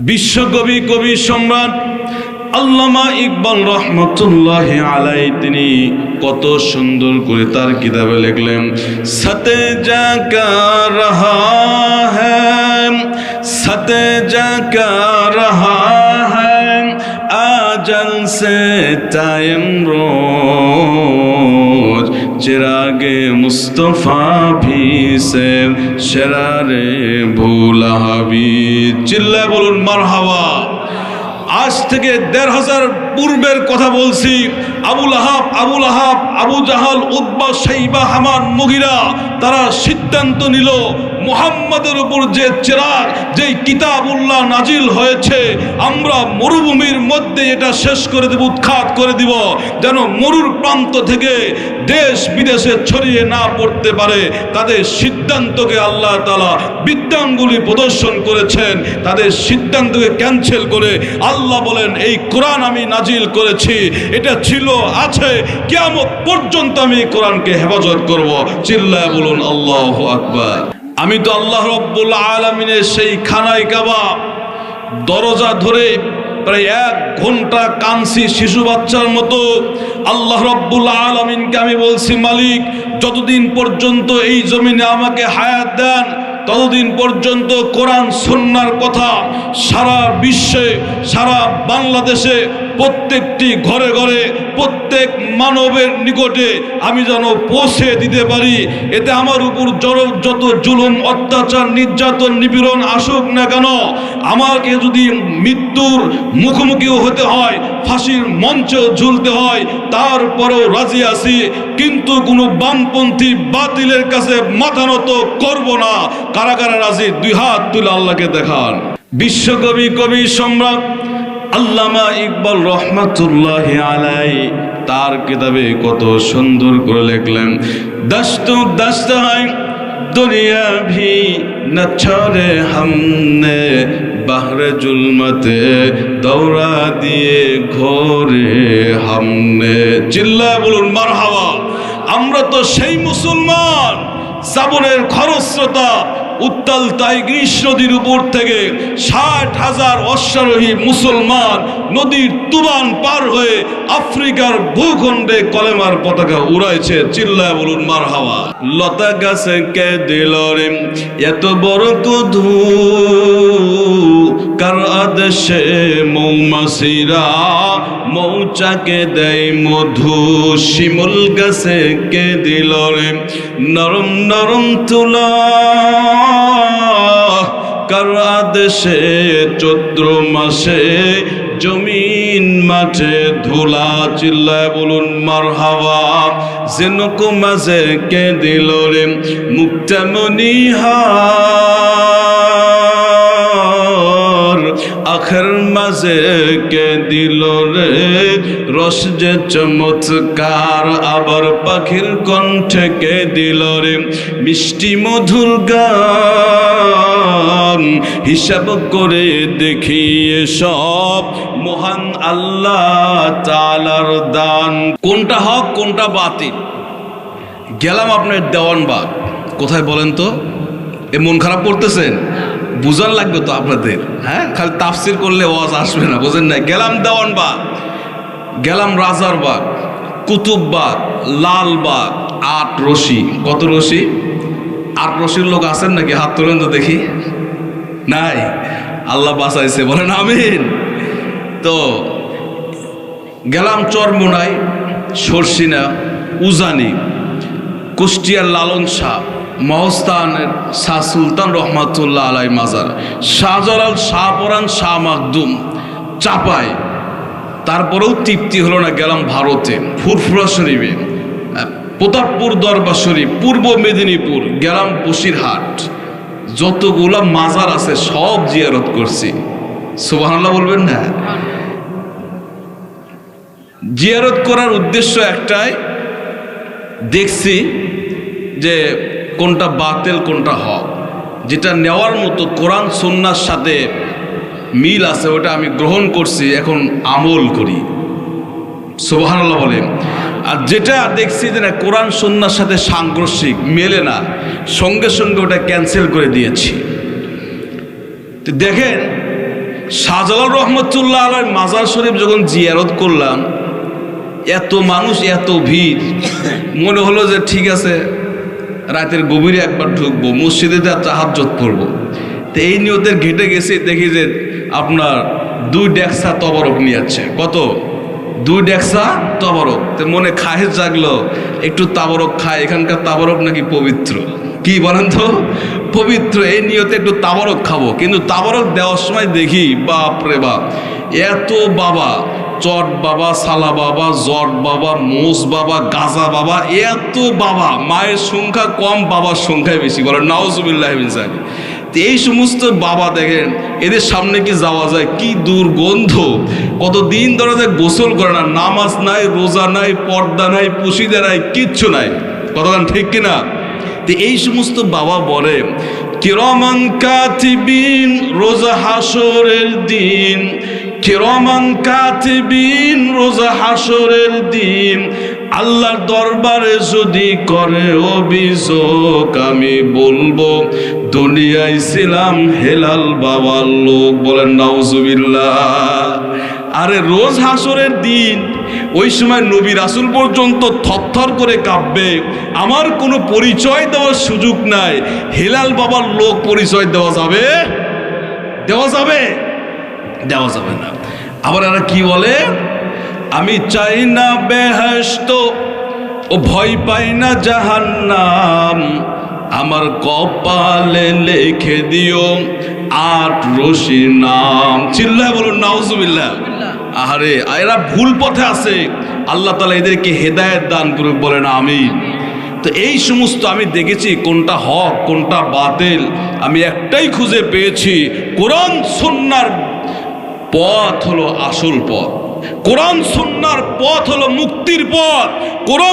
বিশ্বকবি কবি সম্রাট আল্লামা ইকবাল রহমতুল্লাহি আলাইহি তিনি কত সুন্দর করে তার কিতাবে লিখলেন, সতে জাকা রহা হ্যায় সতে জাকা রহা হ্যায় আজল সে টাইম রোজ চিরাগে মুস্তফা ভি সে শরারে ভুলা হাবি। চিল্লায় বলুন মারহাবা। আজ থেকে ১৫০০ পূর্বের কথা বলছি। আবু লাহাব, আবু জাহাল, উতবা, শাইবা, হামান, মুগিরা তারা সিদ্ধান্ত নিল মুহাম্মাদের উপর যে চিরাগ, যেই কিতাবুল্লাহ নাজিল হয়েছে, আমরা মরুভূমির মধ্যে এটা শেষ করে দেব, উৎখাত করে দিব, যেন মরুর প্রান্ত থেকে দেশ বিদেশে ছড়িয়ে না পড়তে পারে। তাদের সিদ্ধান্তকে আল্লাহ তাআলা বিদ্যাঙ্গুলি প্রদর্শন করেছেন। তাদের সিদ্ধান্তকে ক্যান্সেল করে আল্লাহ বলেন, এই কোরআন আমি নাজিল করেছি, এটা ছিল, আছে, কিয়ামত পর্যন্ত আমি কোরআনকে হেফাজত করব। চিল্লায় বলুন আল্লাহু আকবার। আমি তো আল্লাহ রাব্বুল আলামিনের সেই খানায় কাবা দরজা ধরে প্রায় 1 ঘন্টা কাঁদছি শিশু বাচ্চার মতো। আল্লাহ রাব্বুল আলামিনকে আমি বলছি, মালিক যতদিন পর্যন্ত এই জমিনে আমাকে হায়াত দেন, ততদিন পর্যন্ত কোরআন সুন্নাহর কথা সারা বিশ্বে, সারা বাংলাদেশে প্রত্যেকটি ঘরে ঘরে প্রত্যেক মানবের নিকটে আমি যেন পৌঁছে দিতে পারি। এতে আমার উপর যত জুলুম, অত্যাচার, নির্যাতন, নিপীড়ন আসুক না কেন, আমাকে যদি মৃত্যুর মুখোমুখিও হতে হয়, ফাঁসির মঞ্চেও ঝুলতে হয়, তারপরেও রাজি আছি। কিন্তু কোনো বামপন্থী বাতিলের কাছে মাথা নত করব না। কারা কারা রাজি? 2 হাত তুলে আল্লাহকে দেখান। বিশ্বকবি কবি সম্রাট আল্লামা ইকবাল রহমতুল্লাহি আলাইহি তার কিতাবে কত সুন্দর করে লিখলেন, দস্তু দস্ত হয় দুনিয়া ভি ন ছোড়ে हमने বাহরে জুলমতে দৌড়া দিয়ে ঘোরে हमने। চিল্লায় বলুন মারহাবা। আমরা তো সেই মুসলমান, শ্রাবণের খরস্রোতা উত্তাল টাইগ্রিস নদীর উপর থেকে ৬০,০০০ অশ্বারোহী মুসলমান নদীর তুবান পার হয়ে আফ্রিকার ভূখণ্ডে কলেমার পতাকা উড়াইছে। চিল্লায় বলুন মারহাবা। লতা গাছে কে দিল রে এত বড় কধু, কার আদেশে মৌমাছিরা মৌচাকে দেয় মধু। শিমুল গাছে কে দিল রে নরম নরম তুলা, কার আদেশে চৈত্র মাসে জমিন মাঠে ধুলা। চিল্লায় বলুন মারহাবা। জেনুকু মাঝে কে দিল রে মুক্তামনিহার, আখের মাঝে কে দিল রে রস যে চমৎকার। আবার পাখির কণ্ঠে কে দিল রে মিষ্টি মধুর গান। হিসাব করে দেখি সব মহান আল্লাহ তাআলার দান। কোনটা হক কোনটা বাতিল? গেলাম আপনার দেওয়ানবাগ। কোথায় বলেন তো? এ মন খারাপ করতেছেন? বুঝান লাগবে তো আপনাদের। হ্যাঁ, খালি তাফসির করলে ওয়াজ আসবে না, বোঝেন না? গেলাম দেওয়ানবাগ, গেলাম রাজারবাগ, কুতুববাগ, লালবাগ, 8 রশি। কত রশি? 8 রশির লোক আছেন নাকি? হাত তোলেন তো দেখি। নাই? আল্লাহ বাঁচাইছে, বলেন আমিন। তো গেলাম চরমোনাই, সরসিনা, উজানি, কুষ্টিয়ার লালন শাহ, মহস্তানের শাহ সুলতান রহমাতুল্লাহ আলাই মাজার, শাহজালাল, শাহপরান, শাহ মাকদুম, চাপাই। তারপরেও তৃপ্তি হলো না। গেলাম ভারতে, ফুরফুরা শরীফে, প্রতাপপুর দরবার শরীফ, পূর্ব মেদিনীপুর, গেলাম বসিরহাট। যতগুলা মাজার আছে সব জিয়ারত করছি। সুবহানাল্লাহ বলবেন না? জিয়ারত করার উদ্দেশ্য একটাই, দেখছি যে কোনটা বাতিল কোনটা হক, যেটা নেওয়ার মতো কোরআন সুন্নাহর সাথে মিল আছে ওটা আমি গ্রহণ করছি, এখন আমল করি। সুবহানাল্লাহ বলেন। আর যেটা দেখছি যে না কোরআন সুন্নাহর সাথে সাংঘর্ষিক, মেলে না, সঙ্গে সঙ্গে ওটা ক্যান্সেল করে দিয়েছি। তো দেখেন শাহজালাল রহমতুল্লাহ আলাইহির মাজার শরীফ যখন জিয়ারত করলাম, এত মানুষ, এত ভিড়, মনে হলো যে ঠিক আছে রাতের গভীরে একবার ঢুকবো, মসজিদে তাহাজ্জুদ পড়বো। তো এই নিয়তের ঘেটে গেছি, দেখি যে আপনার 2 ডেকসা তবরক নিয়ে যাচ্ছে। কত? 2 ডেকসা তবরক। তো মনে খাহেজ জাগলো, একটু তাবরক খায়, এখানকার তাবরক নাকি পবিত্র। কি বলেন তো? পবিত্র। এই নিয়তে একটু তাবরক খাবো। কিন্তু তাবরক দেওয়ার সময় দেখি বাপরে বাপ, এত বাবা, চট বাবা, সালা বাবা, জট বাবা, মোষ বাবা, গাজা বাবা, এত বাবা। মায়ের সংখ্যা কম, বাবার সংখ্যায় বেশি। বলেন নাউজুবিল্লাহ মিন যালিক। এই সমস্ত বাবা দেখেন, এদের সামনে কি যাওয়া যায়? কি দুর্গন্ধ! কতদিন ধরে গোসল করে না, নামাজ নাই, রোজা নাই, পর্দা নাই, পুশিদা নাই, কিচ্ছু নাই। কতক্ষণ ঠিক কিনা? তো এই সমস্ত বাবা বলে কিরামান কাতিবিন, রোজা হাসরের দিন, কিরামান কাতিবিন, রোজা হাসরের দিন, আল্লাহর দরবারে যদি করে অভিযোগ, আমি বলবো দুনিয়ায় ছিলাম হেলাল বাবার লোক। বলেন নাউজুবিল্লাহ। আরে রোজ হাসরের দিন, ওই সময় নবী রাসূল পর্যন্ত থরথর করে কাঁপবে। আমার কোনো পরিচয় দেওয়ার সুযোগ নাই, হেলাল বাবার লোক পরিচয় দেওয়া যাবে? দেওয়া যাবে? দেওয়া যাবে না। আবার এরা কি বলে? আমি চাই না বেহেশত, ও ভয় পাই না জাহান্নাম, আমার কপালে লিখে দিও 8 রশির নাম। চিল্লায় বলুন নাউজুবিল্লাহ। আরে এরা ভুল পথে আছে, আল্লাহ তাআলা এদেরকে হেদায়েত দান করুক। বলেন আমিন। তো এই সমস্ত আমি দেখেছি কোনটা হক কোনটা বাতিল, আমি একটাই খুঁজে পেয়েছি, কোরআন সুন্নাহর পথ হলো আসল পথ, কোরআন সুন্নাহর পথ হলো মুক্তির পথ। কোরআন